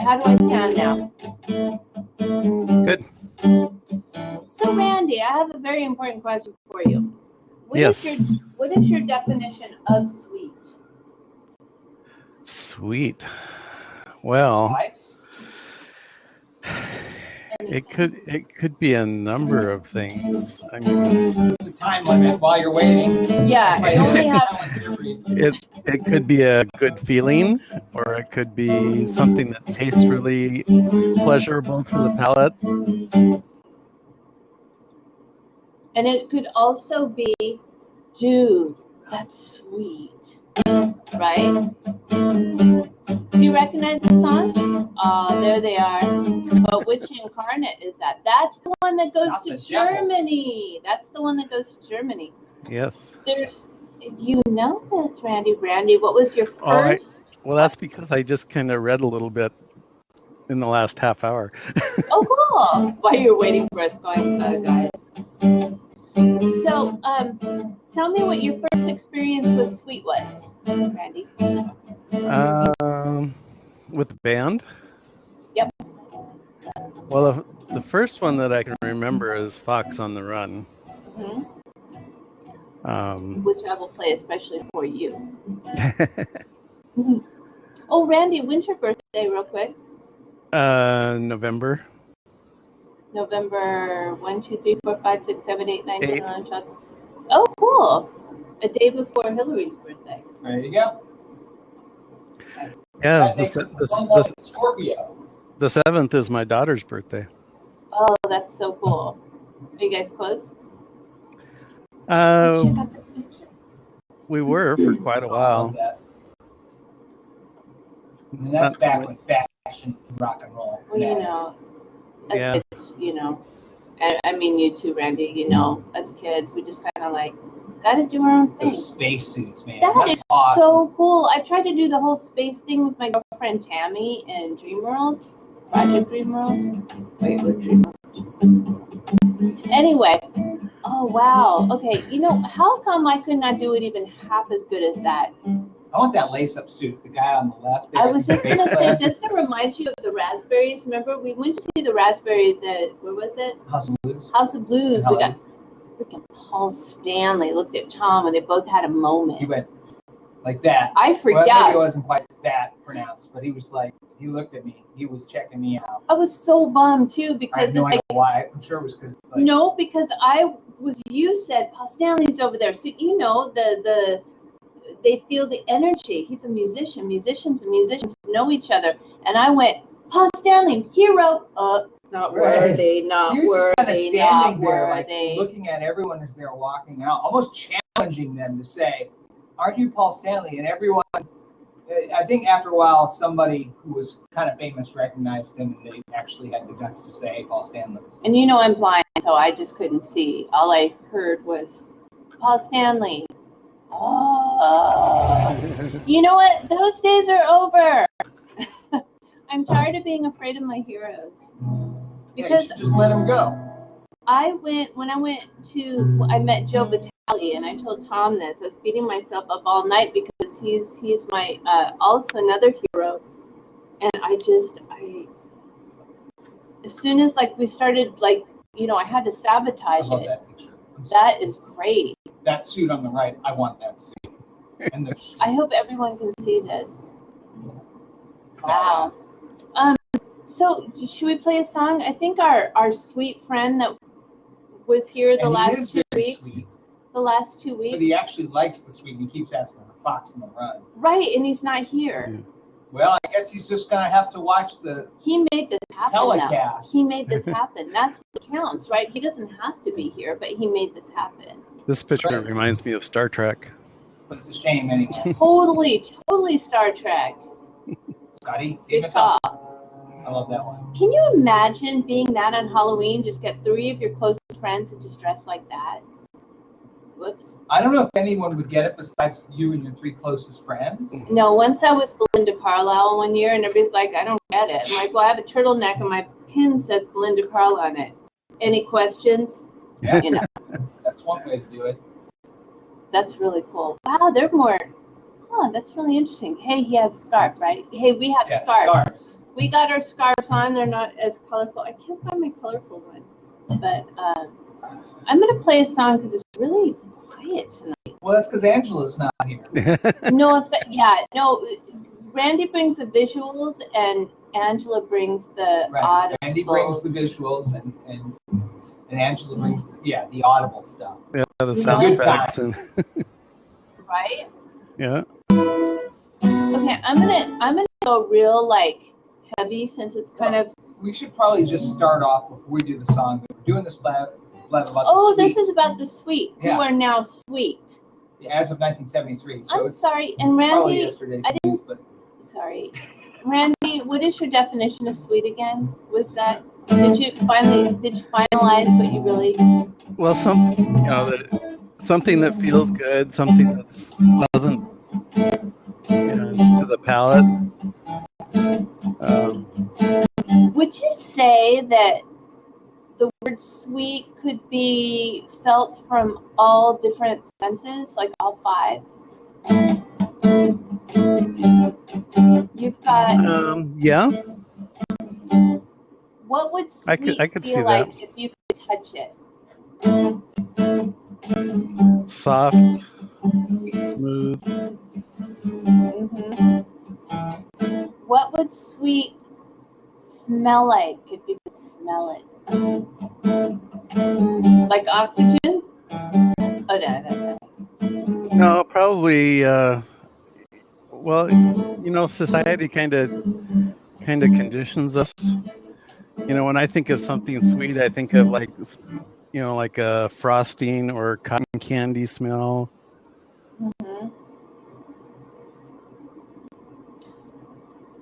how do I sound now? Good. So, Randy, I have a very important question for you. What is your definition of sweet? Sweet. Well, it could be a number of things. I mean, it's a time limit while you're waiting. Yeah, you only have. It could be a good feeling, or it could be something that tastes really pleasurable to the palate. And it could also be, dude, that's sweet, right? Do you recognize the song? Oh, there they are. But which incarnate is that? That's the one that goes to Germany. That's the one that goes to Germany. Yes. You know this, Randy. Randy, what was your first? Well, that's because I just kind of read a little bit in the last half hour. Oh, cool. While you're waiting for us going, guys. So, tell me what your first experience with sweet was, Randy. With the band? Yep. Well, the first one that I can remember is Fox on the Run. Mm-hmm. Which I will play especially for you. Oh, Randy, when's your birthday, real quick? November 1, 2, 3, 4, 5, 6, 7, 8, 9, 10, 11, 12. Oh, cool. A day before Hillary's birthday. There you go. Yeah, the Scorpio. The 7th is my daughter's birthday. Oh, that's so cool. Are you guys close? Check out this picture. We were for quite a while. And that's back when fashion and rock and roll. Well, you know, as kids, you know, and I mean you too, Randy, you know, as kids, we just kind of like, got to do our own thing. Those spacesuits, man. That's awesome. So cool. I tried to do the whole space thing with my girlfriend Tammy in Dreamworld, Project Dreamworld. Wait, what Dreamworld? Anyway, oh wow. Okay, you know, how come I could not do it even half as good as that? I want that lace-up suit, the guy on the left. I was just going to say, doesn't it remind you of the Raspberries? Remember, we went to see the Raspberries at, where was it? House of Blues. House of Blues. We got freaking Paul Stanley looked at Tom, and they both had a moment. He went like that. I forgot. Well, maybe it wasn't quite that pronounced, but he was like, he looked at me. He was checking me out. I was so bummed, too, because I have no idea why. I'm sure it was because... No, because you said, Paul Stanley's over there. So, you know, they feel the energy. He's a musician. Musicians and musicians know each other. And I went, Paul Stanley, hero. Not worthy, not worthy, he was just kind of standing there, like, worthy. looking at everyone as they're walking out, almost challenging them to say, aren't you Paul Stanley? And everyone, I think after a while, somebody who was kind of famous recognized him, and they actually had the guts to say Paul Stanley. And you know I'm blind, so I just couldn't see. All I heard was, Paul Stanley. Oh. You know what? Those days are over. I'm tired of being afraid of my heroes. Because just let him go. I met Joe Vitale, and I told Tom this. I was beating myself up all night because he's my also another hero. And as soon as like we started, like, you know, I had to sabotage it. That picture. That is great. That suit on the right, I want that suit. And I hope everyone can see this. Wow. So should we play a song? I think our sweet friend that was here the last 2 weeks. Sweet. The last 2 weeks. But he actually likes the sweet. He keeps asking for Fox on the Run. Right, and he's not here. Well, I guess he's just gonna have to watch the. He made this happen. Telecast. He made this happen. That's what counts, right? He doesn't have to be here, but he made this happen. This picture reminds me of Star Trek. But it's a shame anyway. Totally Star Trek. Scotty, good call. I love that one. Can you imagine being that on Halloween? Just get 3 of your closest friends and just dress like that. Whoops. I don't know if anyone would get it besides you and your 3 closest friends. No, once I was Belinda Carlisle one year, and everybody's like, I don't get it. I'm like, well, I have a turtleneck, and my pin says Belinda Carlisle on it. Any questions? Yeah. You know. That's one way to do it. That's really cool. Wow, they're more... Oh, that's really interesting. Hey, he has a scarf, right? Hey, we have scarves. we got our scarves on. They're not as colorful. I can't find my colorful one, but I'm gonna play a song because it's really quiet tonight. Well, that's because Angela's not here. No, Randy brings the visuals and Angela brings the audible. Randy brings the visuals and Angela brings the audible stuff. Yeah, the sound effects and right. Yeah. Okay, I'm gonna go real heavy since it's kind of. We should probably just start off before we do the song. We're doing this about Oh, the this sweet. is about the sweet who are now sweet. As of 1973. So I'm it's sorry, and probably Randy. yesterday's I news, but Sorry, Randy. What is your definition of sweet again? Was that did you finalize what you really? Well, something that feels good, something that's pleasant to the palate. Would you say that the word sweet could be felt from all different senses, like all five? You've got. Yeah. What would I sweet could feel see like that. if you could touch it? Soft, smooth. Mm-hmm. What would sweet smell like if you could smell it? Like oxygen? Oh no. No, probably. Well, society kind of conditions us. When I think of something sweet, I think of like a frosting or cotton candy smell. Mm-hmm.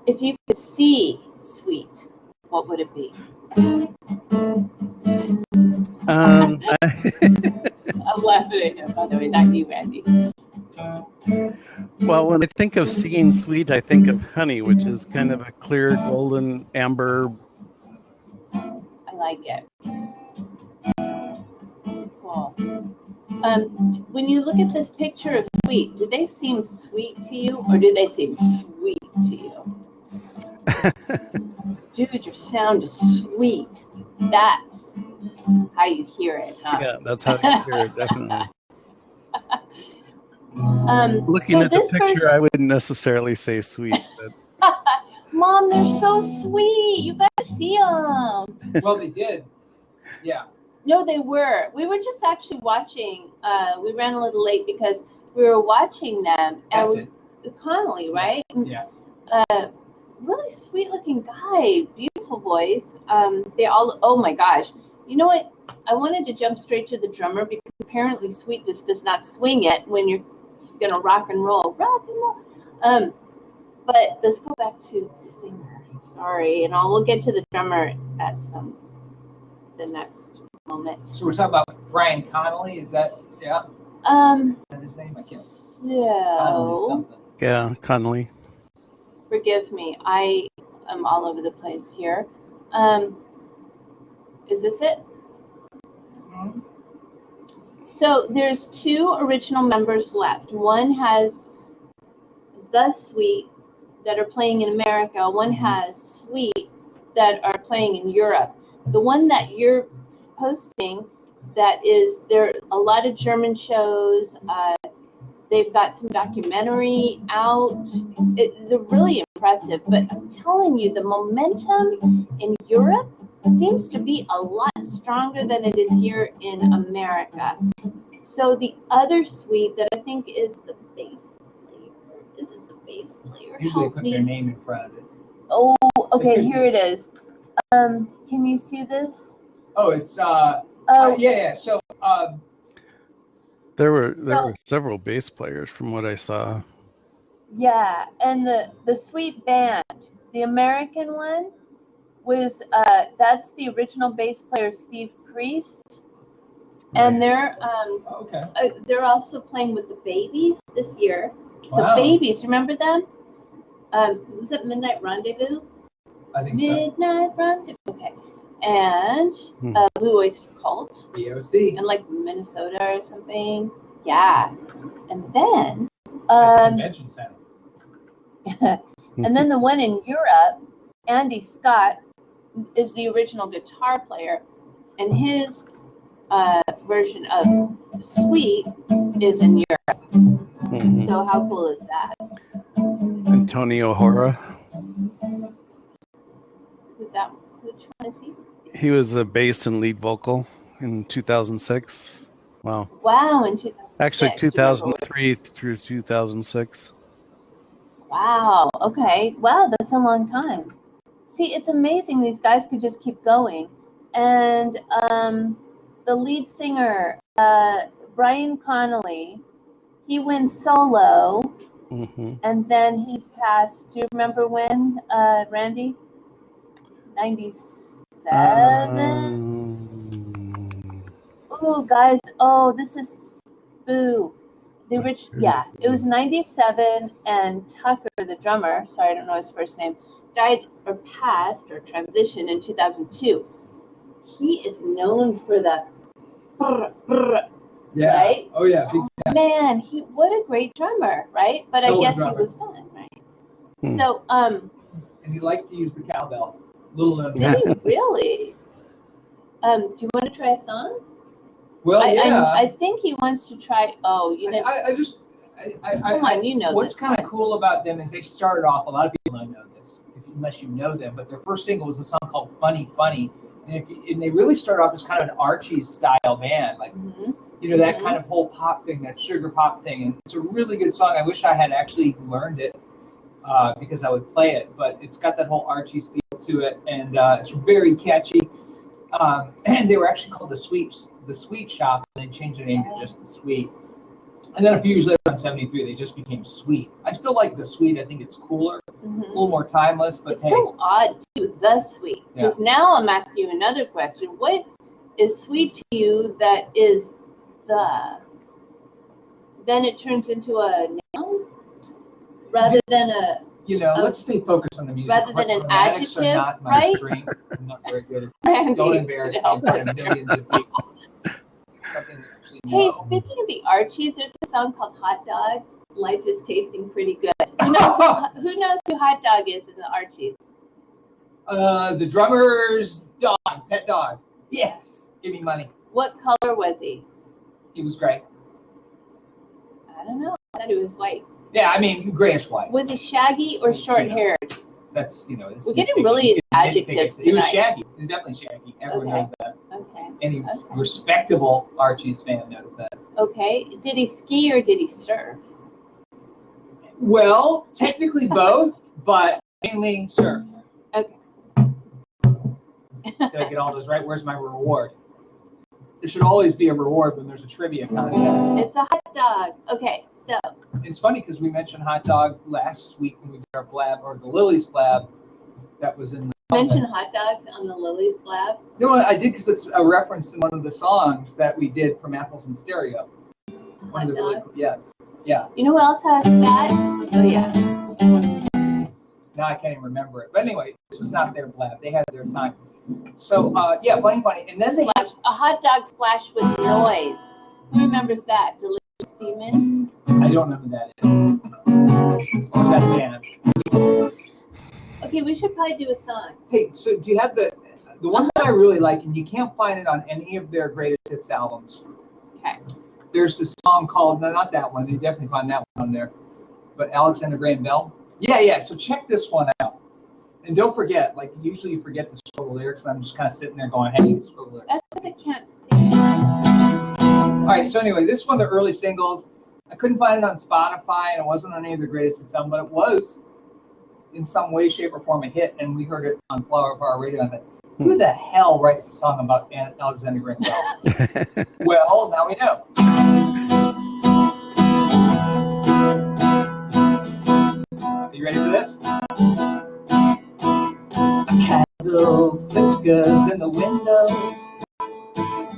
If you could see sweet, what would it be? I'm laughing at him, by the way, not you, Randy. Well, when I think of seeing sweet, I think of honey, which is kind of a clear, golden, amber. I like it. Cool. When you look at this picture of sweet, do they seem sweet to you, or do they seem sweet to you? Dude, your sound is sweet. That's how you hear it, huh? Yeah, that's how you hear it, definitely. Looking at the picture, I wouldn't necessarily say sweet. But... Mom, they're so sweet. You gotta see them. Well, they did. Yeah. No, they were. We were just actually watching. We ran a little late because we were watching them. That's it. Connolly, right? Yeah. Really sweet looking guy. Beautiful voice. They all. Oh my gosh. You know what? I wanted to jump straight to the drummer because apparently Sweet just does not swing it when you're gonna rock and roll. But let's go back to the singer. Sorry, and we'll get to the drummer at the next moment. So we're talking about Brian Connolly. Is that Is that his name? I can't. So something. Yeah, Connolly. Forgive me. I am all over the place here. Is this it? Mm-hmm. So there's two original members left. One has the Sweet that are playing in America. One has Sweet that are playing in Europe. The one that you're posting, there are a lot of German shows. They've got some documentary out. They're really impressive. But I'm telling you, the momentum in Europe seems to be a lot stronger than it is here in America. So the other Sweet that I think is the bass player. Is it the bass player? Usually they put their name in front of it. Oh, okay, here it is. Can you see this? Oh, it's yeah. So there were several bass players from what I saw. Yeah, and the Sweet band, the American one was that's the original bass player Steve Priest, and they're also playing with the Babies this year. Wow. The Babies, remember them? Was it Midnight Rendezvous? I think Midnight Rendezvous. Okay, and Blue Oyster Cult. BOC. And like Minnesota or something. Yeah, and then Convention Center. and then the one in Europe Andy Scott is the original guitar player, and his version of Sweet is in Europe. Mhm. So how cool is that? Antonio Hora. Who's that? Which one is he? He was a bass and lead vocal in 2006. Wow. Wow, in 2006. Actually, Do you remember what- 2003 through 2006. Wow. Okay. Wow, that's a long time. See, it's amazing these guys could just keep going. And the lead singer, Brian Connolly, he went solo, Mm-hmm. and then he passed. Do you remember when, Randy? 97? Oh, guys. Oh, this is boo. Yeah, it was 97, and Tucker, the drummer, sorry, I don't know his first name, died or passed or transitioned in 2002. He is known for the brr, brr, Yeah. right? Oh yeah. Big, Man, what a great drummer, right? But I Hell of a guess drummer. he was done, right? Hmm. So, and he liked to use the cowbell. Little known did he really? Do you want to try a song? Well, yeah. I think he wants to try. Oh, you didn't. Come on, you know what's this kind of one. cool about them is they started off. A lot of people don't know this, unless you know them. But their first single was a song called "Funny Funny," and they really started off as kind of an Archie's style band, like Mhm. that kind of whole pop thing, that sugar pop thing. And it's a really good song. I wish I had actually learned it because I would play it. But it's got that whole Archie's feel to it, and it's very catchy. And they were actually called the Sweet Shop, and they changed their name to just the Sweet. And then a few years later, in '73, they just became Sweet. I still like the Sweet. I think it's cooler, a little more timeless. But It's hey, so odd too, the Sweet. Because now I'm asking you another question. What is sweet to you that is the? Then it turns into a noun rather than a. let's stay focused on the music. Rather than an Grammatics are adjective, not my right? strength. I'm not very good at Randy, Don't embarrass me in front of millions of people. Something to actually Hey, know. speaking of the Archies, there's a song called Hot Dog. Life is tasting pretty good. Who knows who Hot Dog is in the Archies? The drummer's dog, pet dog. Yes, give me money. What color was he? He was great. I don't know. I thought he was white. Yeah, I mean grayish white. Was he shaggy or short-haired? That's We're getting really into adjectives He was tonight. shaggy. He was definitely shaggy. Everyone Okay. knows that. Okay. Any respectable Archie's fan knows that. Okay. Did he ski or did he surf? Well, technically both, but mainly surf. Okay. Did I get all those right? Where's my reward? There should always be a reward when there's a trivia contest. It's a hot dog. Okay, so. It's funny because we mentioned hot dog last week when we did our blab, or the Lily's blab. That was in. Mention hot dogs on the Lily's blab. No, I did because it's a reference to one of the songs that we did from Apples in Stereo. One Hot of the really, dog. yeah. You know who else has that? Oh yeah. Now I can't even remember it. But anyway, this is not their blab. They had their time. So funny. And then they have A hot dog splash with noise. Who remembers that? Delicious Demon. I don't know who that is. Who's that band? Okay, we should probably do a song. Hey, so do you have the one that I really like, and you can't find it on any of their greatest hits albums? Okay. There's this song called, no, not that one. You definitely find that one on there. But Alexander Graham Bell. Yeah. So check this one out. And don't forget, like usually you forget to scroll the lyrics, and I'm just kind of sitting there going, hey, you scroll the lyrics. That's because I can't see. All right, so anyway, this is one of the early singles. I couldn't find it on Spotify, and it wasn't on any of the greatest hits album, but it was in some way, shape, or form a hit, and we heard it on Flower Power Radio. And I thought, who the hell writes a song about Alexander Graham Bell? Well, now we know. Are you ready for this? A candle flickers in the window.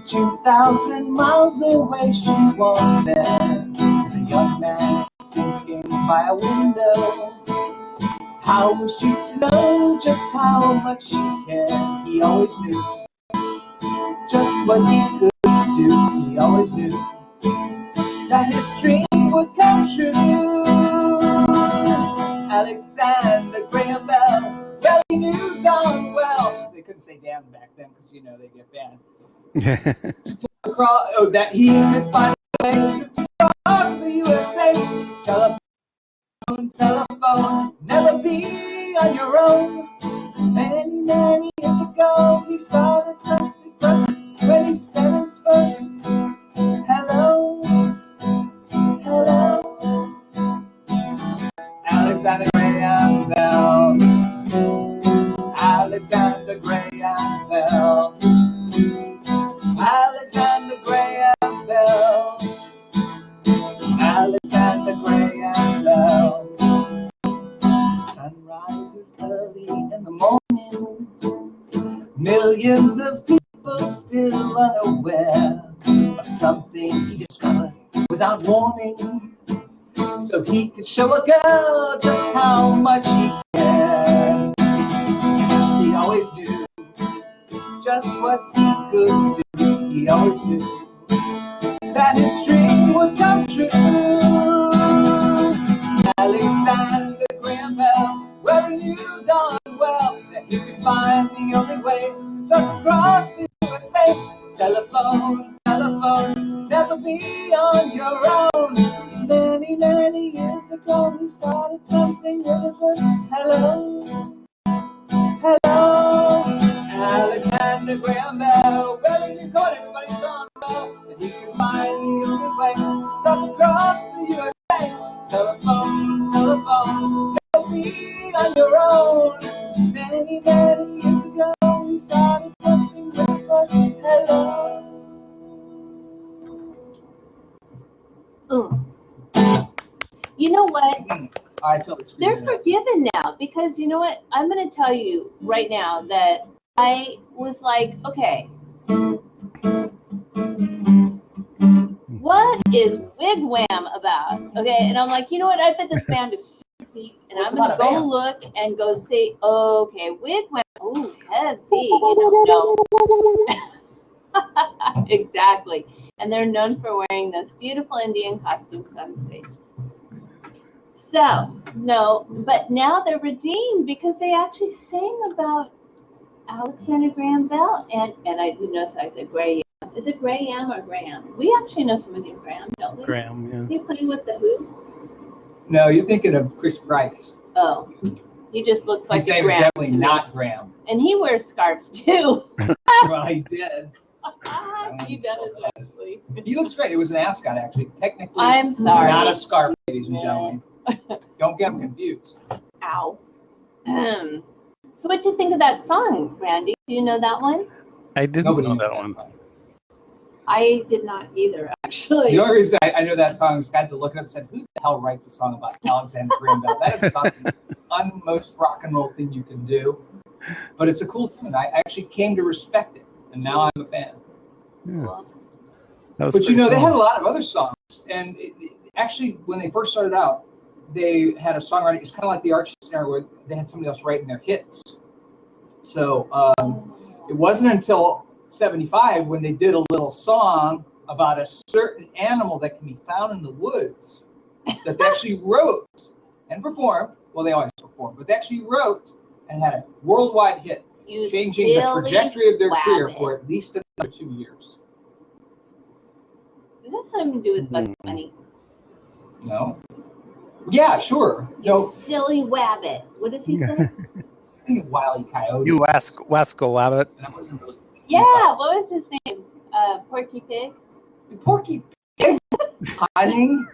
2,000 miles away she was there. As a young man thinking by a window. How was she to know just how much she cared? He always knew just what he could do. He always knew that his dream would come true. Alexander Graham Bell, well, knew darn well. They couldn't say damn back then because, you know, they get banned. That he could find a way to cross the USA. Telephone, never be on your own. Many, many years ago, he started something first when he said his first hello, hello. Alexander Graham Bell, Alexander Graham Bell, Alexander Graham Bell, Alexander Graham Bell. The sun rises early in the morning. Millions of people still unaware of something he discovered without warning. So he could show a girl just how much he cared. He always knew just what he could do. He always knew that his dream would come true. Alexander Graham Bell, well, he knew darn well that he could find the only way to cross the USA. Telephone, telephone, never be on your own. Many, many years ago, he started something with his words. Hello, hello, Alexander Graham Bell. Well, he knew what everybody's on about, that he could find the only way to cross the USA. Telephone, telephone, never be on your own. Many, many years ago, he started something with his words. Hello. You know what? I totally screwed They're it up. forgiven now because you know what? I'm going to tell you right now that I was like, okay, what is Wigwam about? Okay, and I'm like, you know what? I bet this band is super deep, and What's I'm going to about a go band? look and go see, okay, Wigwam, ooh, heavy, you know, no. Exactly. And they're known for wearing those beautiful Indian costumes on stage. So, no, but now they're redeemed because they actually sang about Alexander Graham Bell. And I do know, so I said Graham. Is it Graham or Graham? We actually know somebody named Graham, don't we? Graham, Is yeah. he playing with the Who? No, you're thinking of Chris Price. Oh, he just looks like His a name is Graham definitely to me. not Graham. And he wears scarves too. Well, he did. He does, actually. He looks great. It was an ascot, actually. Technically, I'm sorry. not a scarf, ladies and gentlemen. Don't get them confused. Ow. So what'd you think of that song, Randy? Do you know that one? I didn't Nobody know knows that one. song. I did not either, actually. The only reason I know that song is I had to look it up and said, who the hell writes a song about Alexander Graham Bell? That is about the unmost rock and roll thing you can do. But it's a cool tune. I actually came to respect it, and now I'm a fan. Yeah. Well, That was But you know, pretty they had a cool. lot of other songs. And actually, when they first started out, they had a songwriter. It's kind of like the Archie scenario where they had somebody else writing their hits. So it wasn't until 75 when they did a little song about a certain animal that can be found in the woods that they actually wrote and performed. Well, they always performed, but they actually wrote and had a worldwide hit, you changing the silly trajectory of their career wabbit. for at least another 2 years. Does that have something to do with Bugs Bunny? No? Yeah, sure. You No, silly wabbit. What does he say? I think of Wile E. Coyote. You Wasco Wabbit. And I wasn't really. Yeah, what was his name? Porky Pig? The Porky Pig hunting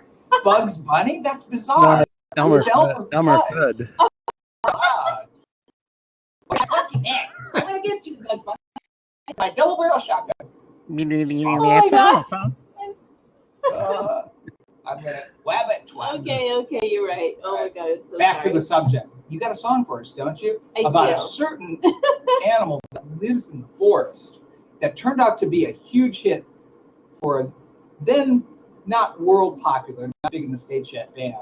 Bugs Bunny? That's bizarre. Elmer Who's Elmer Fudd. God. Porky Pig. I'm going to get you, Bugs Bunny. My double barrel shotgun. my God. I'm going to whab it. Okay, you're right. Oh my God, I'm so Back sorry. to the subject. You got a song for us, don't you? I About do. a certain animal that lives in the forest that turned out to be a huge hit for a then not world popular, not big in the States yet band.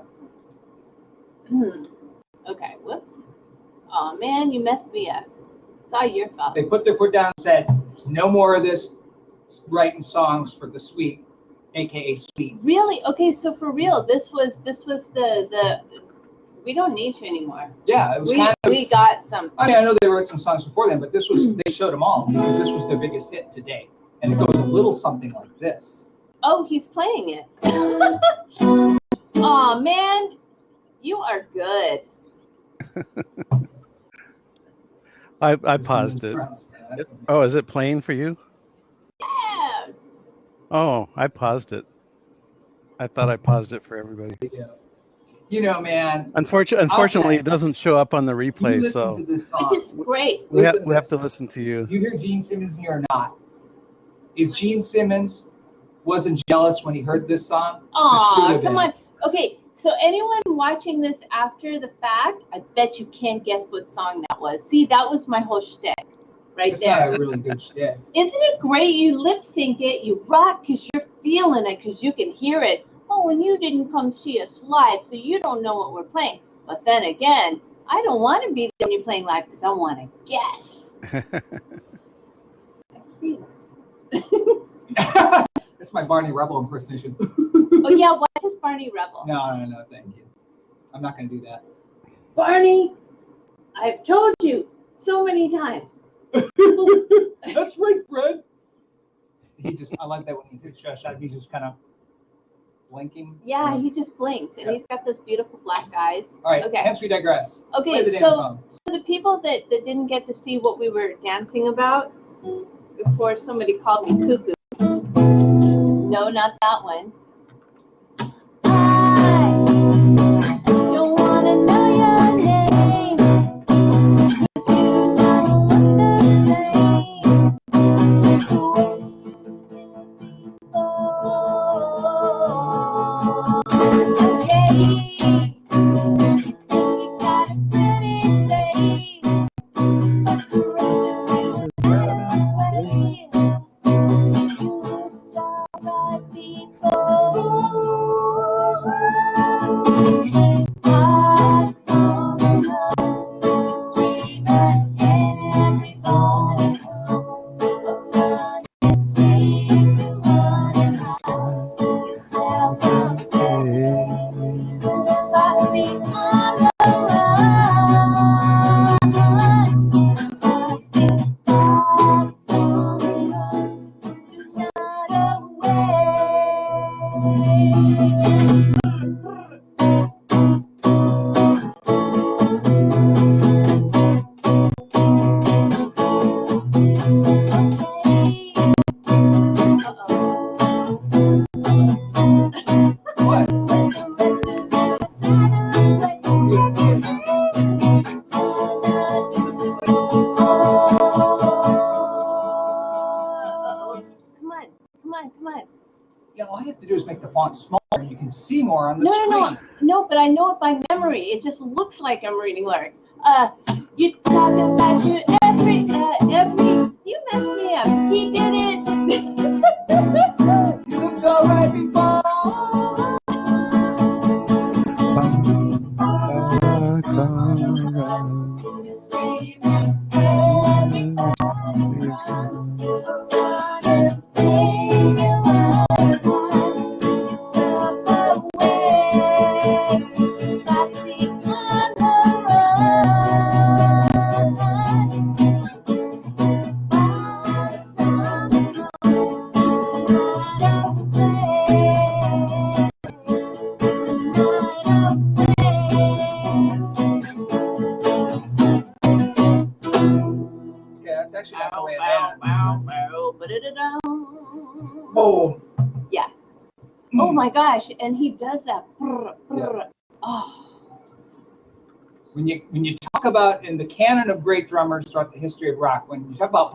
Okay, whoops. Oh man, you messed me up. It's all your fault. They put their foot down and said, no more of this writing songs for the sweet, aka sweet. Really? Okay, so for real, this was the We don't need to anymore. Yeah, it was We got some. I mean, I know they wrote some songs before then, but they showed them all because this was their biggest hit to date. And it goes a little something like this. Oh, he's playing it. Aw, man, you are good. I paused it. Oh, is it playing for you? Yeah. Oh, I paused it. I thought I paused it for everybody. You know, man. Unfortunately, it doesn't show up on the replay, so Which is great. we have to listen to you. You hear Gene Simmons in here or not? If Gene Simmons wasn't jealous when he heard this song, Aw, come on. Okay, so anyone watching this after the fact, I bet you can't guess what song that was. See, that was my whole shtick right It's there. not a really good shtick. Isn't it great? You lip sync it, you rock because you're feeling it because you can hear it. Oh, and you didn't come see us live, so you don't know what we're playing. But then again, I don't want to be there when you're playing live because I want to guess. I see that. That's my Barney Rebel impersonation. Oh, yeah, what is Barney Rebel? No, thank you. I'm not going to do that. Barney, I've told you so many times. That's right, Fred. I like that when he takes a shot, he's just kind of blinking. Yeah, he just blinks, and he's got those beautiful black eyes. All right, okay. Hence we digress. Okay, so the people that didn't get to see what we were dancing about, before somebody called me cuckoo. No, not that one. I don't want to know your name, 'cause you don't look the same. The way you did before. Okay, you got a pretty face, but the rest of you is away. You looked alright before. I saw the love you scream at everybody home. Run and take you running home. Yourself away. Got me on the run. But if I saw the love, you're not away. What? Come on. Yeah, all I have to do is make the font smaller and you can see more on the screen. No, but I know it by memory. It just looks like I'm reading lyrics. You talk about you every, you messed me up. He did it. You looked alright before. Actually not the way it ends. Oh. Yeah. Oh my gosh, and he does that. Yeah. Oh. When you talk about in the canon of great drummers throughout the history of rock, when you talk about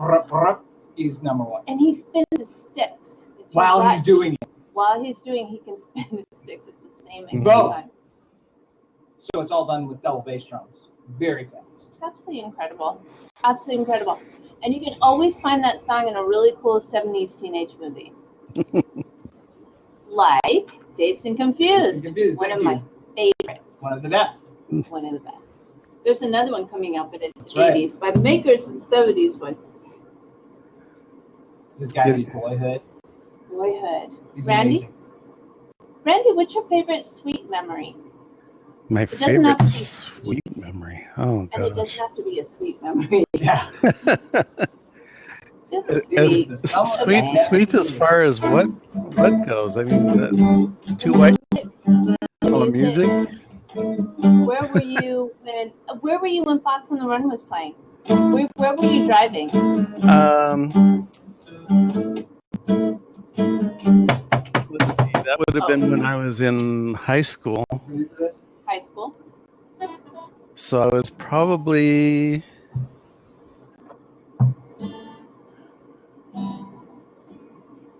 he's number one. And he spins his sticks. While he's doing it. While he's doing, he can spin his sticks at the same Both. time. So it's all done with double bass drums. Very fast. It's absolutely incredible. Absolutely incredible. And you can always find that song in a really cool 70s teenage movie. Like Dazed and Confused. One of my favorites. One of the best. One of the best. There's another one coming up, but it's That's right. 80s by makers and 70s one. There's got to be Boyhood. Boyhood. He's Randy? amazing. Randy, what's your favorite sweet memory? My It doesn't have favorite to be sweet memory. Oh and it doesn't gosh. have to be a sweet memory. Yeah. Just As sweet. sweet as far as what goes. I mean, that's too white. Oh, music. Where were you when Fox on the Run was playing? Where were you driving? Let's see. That would have been when I was in high school. High school. So I was probably.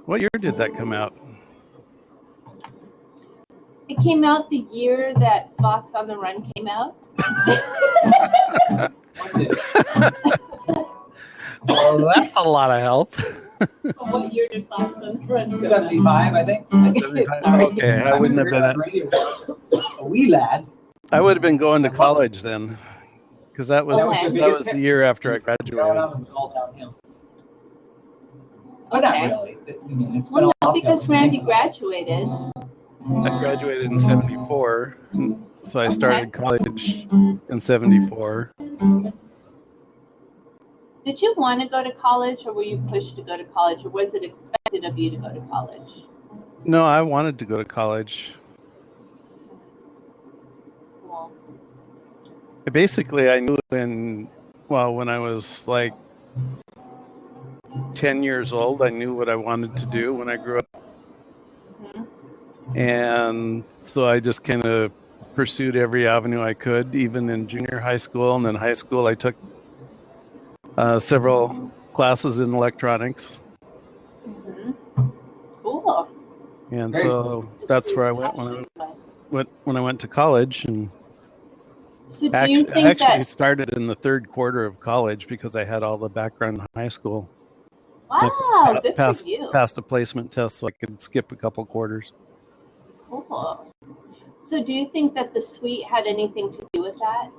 What year did that come out? It came out the year that Fox on the Run came out. Well, that's a lot of help. So what year did Fox on the Run come out? 75, I think. Okay, sorry. Okay, I wouldn't have been. A wee lad. I would have been going to college then, because that was Okay. that was the year after I Growing graduated. up, it was all downhill. But not Okay. really. I mean, it's been Well, all no, because uphill. Randy graduated. I graduated in '74, so I started college in '74. Did you want to go to college, or were you pushed to go to college, or was it expected of you to go to college? No, I wanted to go to college. Cool. Basically, I knew when I was like 10 years old, I knew what I wanted to do when I grew up. Mhm. And so I just kind of pursued every avenue I could, even in junior high school. And then high school, I took several classes in electronics. Mhm. Cool. And Great. so that's where I went when I went to college. And So do you actually, think I actually that? started in the third quarter of college because I had all the background in high school. Wow, good passed for you. passed a placement test so I could skip a couple quarters. Cool. So do you think that the suite had anything to do with that?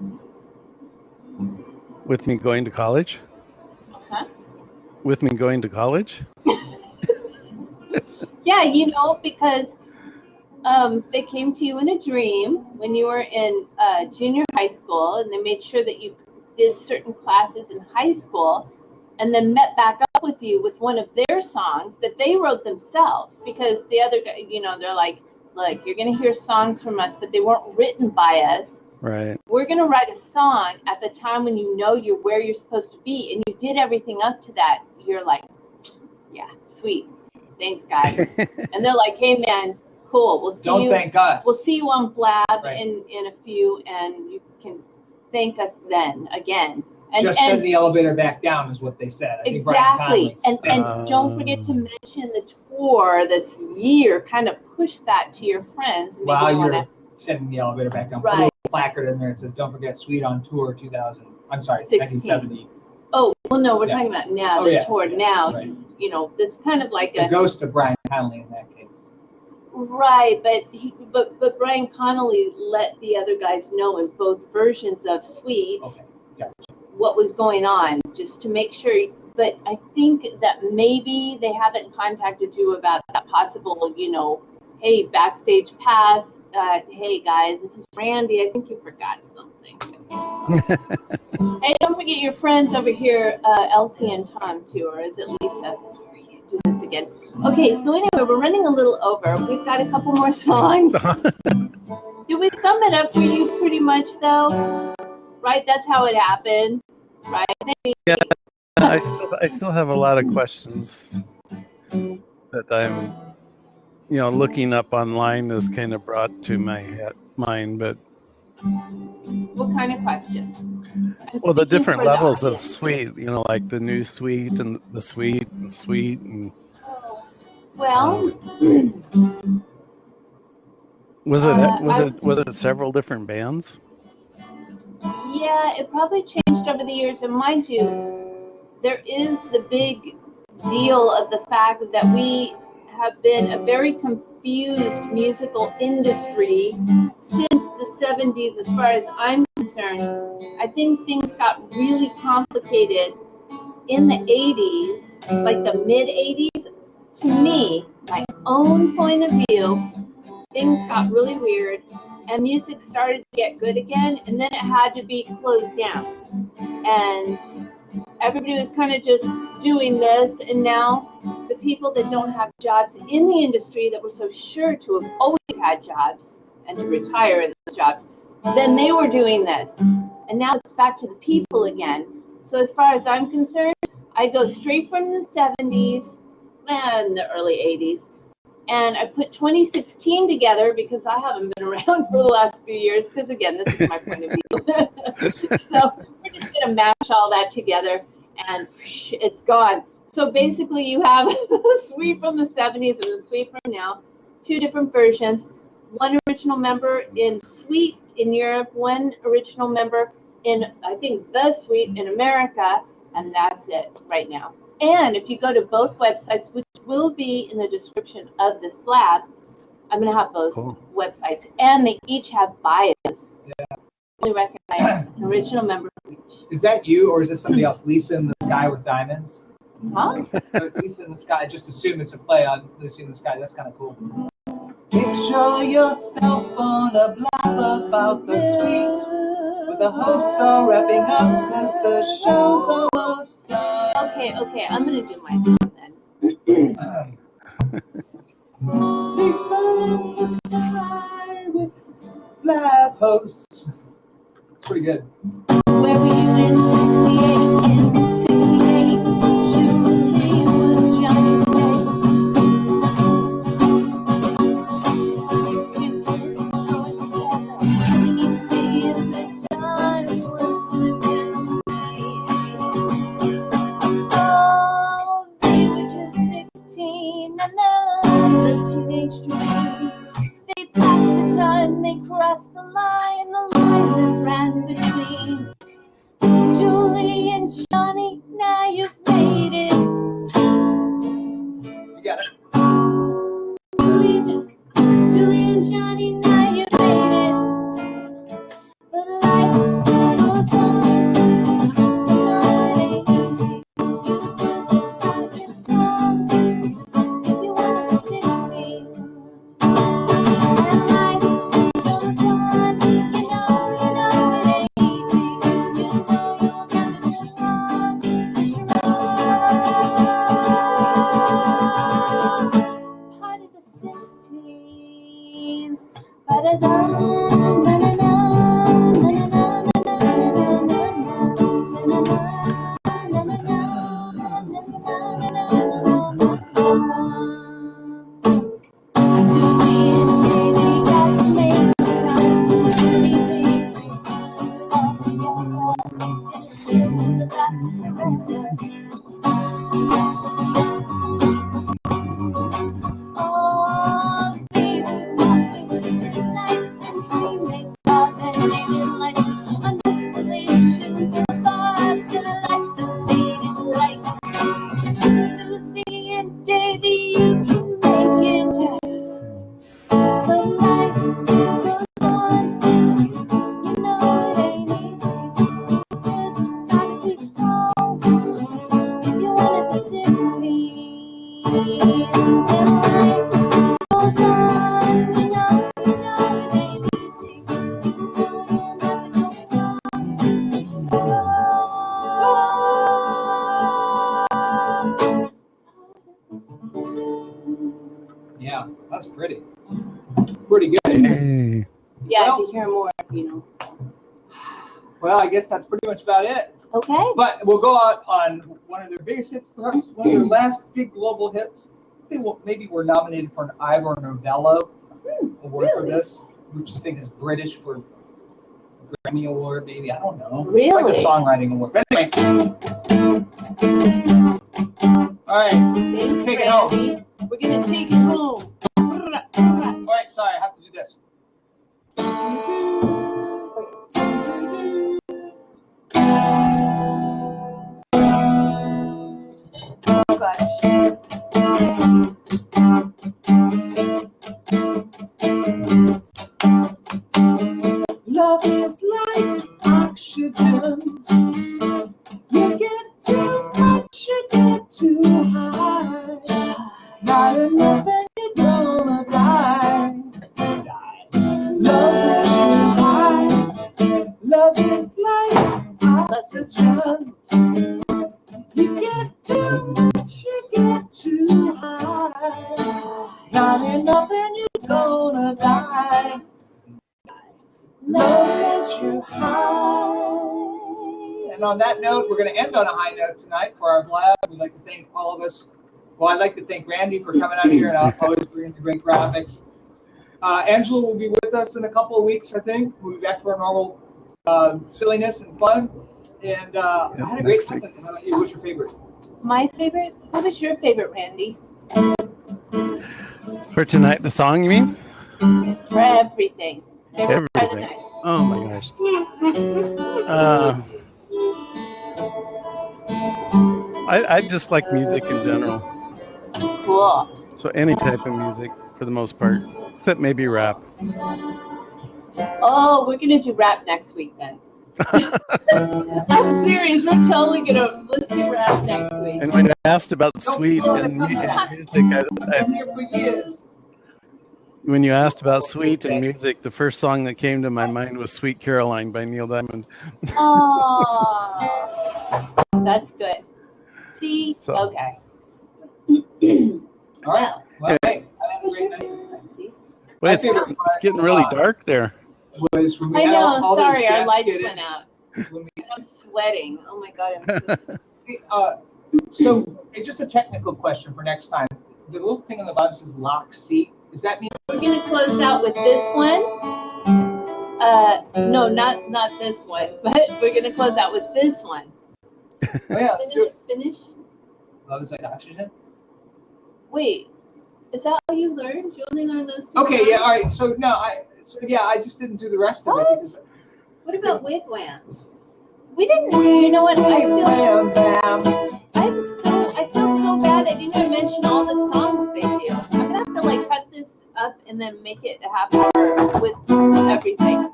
With me going to college? Huh? With me going to college? Yeah, because they came to you in a dream when you were in junior high school, and they made sure that you did certain classes in high school, and then met back up with you with one of their songs that they wrote themselves, because the other guy, they're like, look, you're going to hear songs from us, but they weren't written by us. Right. We're going to write a song at the time when you're where you're supposed to be, and you did everything up to that. You're like, yeah, sweet. Thanks, guys. And they're like, hey, man, cool. We'll see you. Don't thank us. We'll see you on Blab Right. in a few, and you can thank us then again. And, Just send the elevator back down is what they said. I think Brian exactly. Conley said. And don't forget to mention the tour this year. Kind of push that to your friends. Maybe While you you're wanna, sending the elevator back down, put a Right. little placard in there. It says, "Don't forget Sweet on Tour 2000." I'm sorry, 1970. Oh, well, no, we're Yeah. talking about now. Oh, The yeah. tour now. Right. This kind of like The a ghost of Brian Conley in that case. right, but Brian Connolly let the other guys know in both versions of Sweet. Okay, gotcha. What was going on, just to make sure. But I think that maybe they haven't contacted you about that possible, hey, backstage pass. Hey, guys, this is Randy. I think you forgot something. Hey, don't forget your friends over here, Elsie and Tom, too, or is it Lisa? Sorry, do this again. Okay, so anyway, we're running a little over. We've got a couple more songs. Did we sum it up for you pretty much, though? Right, that's how it happened, right? Yeah, I still have a lot of questions that I'm, looking up online is kind of brought to my mind. But What kind of questions? well, the Speaking different for the levels of audience. sweet, like the new sweet and the sweet and sweet and. Well, Was it several different bands? yeah, it probably changed over the years, and mind you, there is the big deal of the fact that we have been a very confused musical industry since the 70s, as far as I'm concerned. I think things got really complicated in the 80s, like the mid 80s. To me, my own point of view, things got really weird and music started to get good again, and then it had to be closed down. And everybody was kind of just doing this, and now the people that don't have jobs in the industry that were so sure to have always had jobs and to retire in those jobs, then they were doing this. And now it's back to the people again. So as far as I'm concerned, I go straight from the 70s and the early 80s. And I put 2016 together because I haven't been around for the last few years, because again, this is my point of view. So we're just going to mash all that together and it's gone. So basically you have the suite from the 70s and the suite from now, two different versions, one original member in suite in Europe, one original member in, I think, the suite in America, and that's it right now. And if you go to both websites, which will be in the description of this blab, I'm going to have both websites, and they each have bios. Yeah. Only recognize original member for each. Is that you, or is it somebody else? Lisa in the Sky with Diamonds? Huh? Lisa in the Sky. Just assume it's a play on Lisa in the Sky. That's kind of cool. Picture yourself on a blab about the suite, with the hosts all wrapping up because the show's almost done. Okay, I'm going to do my song then. Lisa in the Sky with blab hosts. It's pretty good. Where were you in 68? In 68, Julie was Johnny's day. Two kids going together, and each day of the time was living day. Oh, they were just 16, and their lives a teenage dream. They passed the time, they crossed the line that ran between Julie and Johnny. Now you've made it. You got it. Julie and Johnny, now you've made it. But life goes on. No, it ain't easy. You just gotta get strong if you want to succeed. And life goes on. You know it ain't easy. You know you'll never do wrong. Just part of the 16s. Ba-da-dum, na-na-na, na-na-na, Susie and Davy got to make the time to be all together, and it feels last forever. Oh, baby, walking through the night and dreaming of an alien life, a destination goodbye to the life that faded light. Susie and Davy, you can make it, but life goes on. You know it ain't easy. You just gotta be strong if you want it to succeed. And life goes on. You know it ain't easy. You know you'll never go wrong. Yeah, that's pretty. Pretty good. Hey. Yeah, Well- to hear more, Well, I guess that's pretty much about it. Okay. But we'll go out on one of their biggest hits, perhaps one of their last big global hits. I think maybe we're nominated for an Ivor Novello award for really? this, which I think is British for Grammy Award, maybe. I don't know. Really? Like a songwriting award. But anyway. All right. Let's take it home. Randy. We're going to take it home. All right, sorry, I have to do this. Oh, gosh. Love is like oxygen. You get too much, you get too high. Not enough, and you attention. You get too high. Not in nothing you're gonna die. Love gets you high. And on that note, we're going to end on a high note tonight for our blab. We'd like to thank all of us. Well, I'd like to thank Randy for coming out here and always bringing the great graphics. Angela will be with us in a couple of weeks, I think. We'll be back to our normal silliness and fun. And I had a great time. How about you? What's your favorite? My favorite? What was your favorite, Randy? For tonight, the song, you mean? For everything. Favorite part of the Everything. night. Oh my gosh. I just like music in general. Cool. So any type of music for the most part, except maybe rap. Oh, we're gonna do rap next week then. I'm serious. We're totally gonna let's do rap next week. And when you asked about sweet and music, I'm here for years. when you asked about sweet and music, the first song that came to my mind was "Sweet Caroline" by Neil Diamond. Oh, that's good. See, So. okay. All right. Well, hey, I had a What's great your night. favorite? See? Well, it's getting really dark there. Was when we I had know. all those Sorry, our guests lights get in. went out. When we, I'm sweating. Oh my god. so, just a technical question for next time. The little thing on the bottom says lock seat. Does that mean We're gonna close out with this one. No, not this one, but we're gonna close out with this one. oh, yeah, let's do Finish. it. Love is like oxygen? Wait, is that how you learned? You only learned those two. Okay, songs? yeah, all right. So no, I just didn't do the rest of it What? because What about Wigwam? We didn't. You know what? I feel so bad. I didn't even mention all the songs they do. I'm gonna have to like cut this up and then make it a half hour with everything.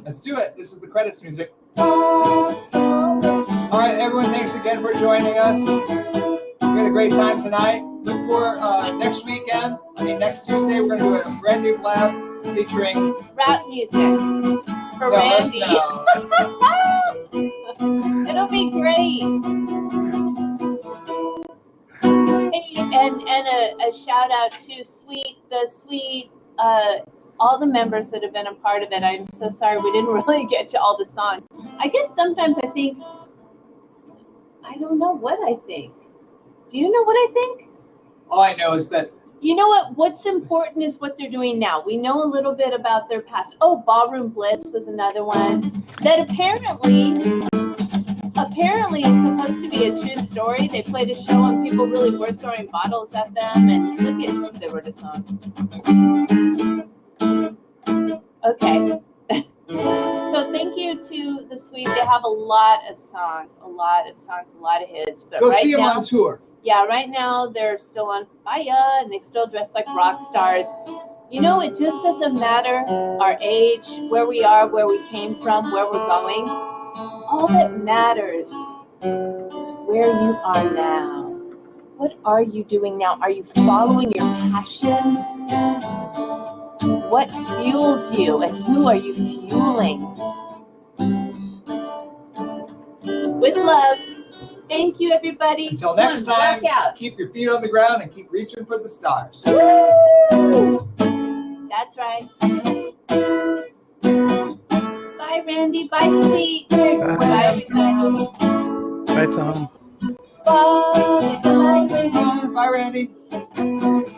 let's do it. This is the credits music. All right, everyone, thanks again for joining us. We had a great time tonight. Look for next weekend. Next Tuesday, we're going to do a brand new lab featuring Rap music for Randy. It'll be great. Hey, and a shout out to all the members that have been a part of it. I'm so sorry we didn't really get to all the songs. I guess sometimes I think, I don't know what I think. Do you know what I think? All I know is that You know what? What's important is what they're doing now. We know a little bit about their past. Oh, Ballroom Blitz was another one that apparently it's supposed to be a true story. They played a show and people really were throwing bottles at them, and look at they wrote a song. Okay. So thank you to the Swedes. They have a lot of songs, a lot of hits. But go right see them now, on tour. yeah, right now they're still on fire and they still dress like rock stars. You know, it just doesn't matter our age, where we are, where we came from, where we're going. All that matters is where you are now. What are you doing now? Are you following your passion? What fuels you and who are you fueling? With love. Thank you, everybody. Until next Come on, time, rock out. keep your feet on the ground and keep reaching for the stars. Woo! That's right. Bye, Randy. Bye, Sweet. Bye, everybody. Bye, Tom. Bye. Bye, Randy. Bye, Randy.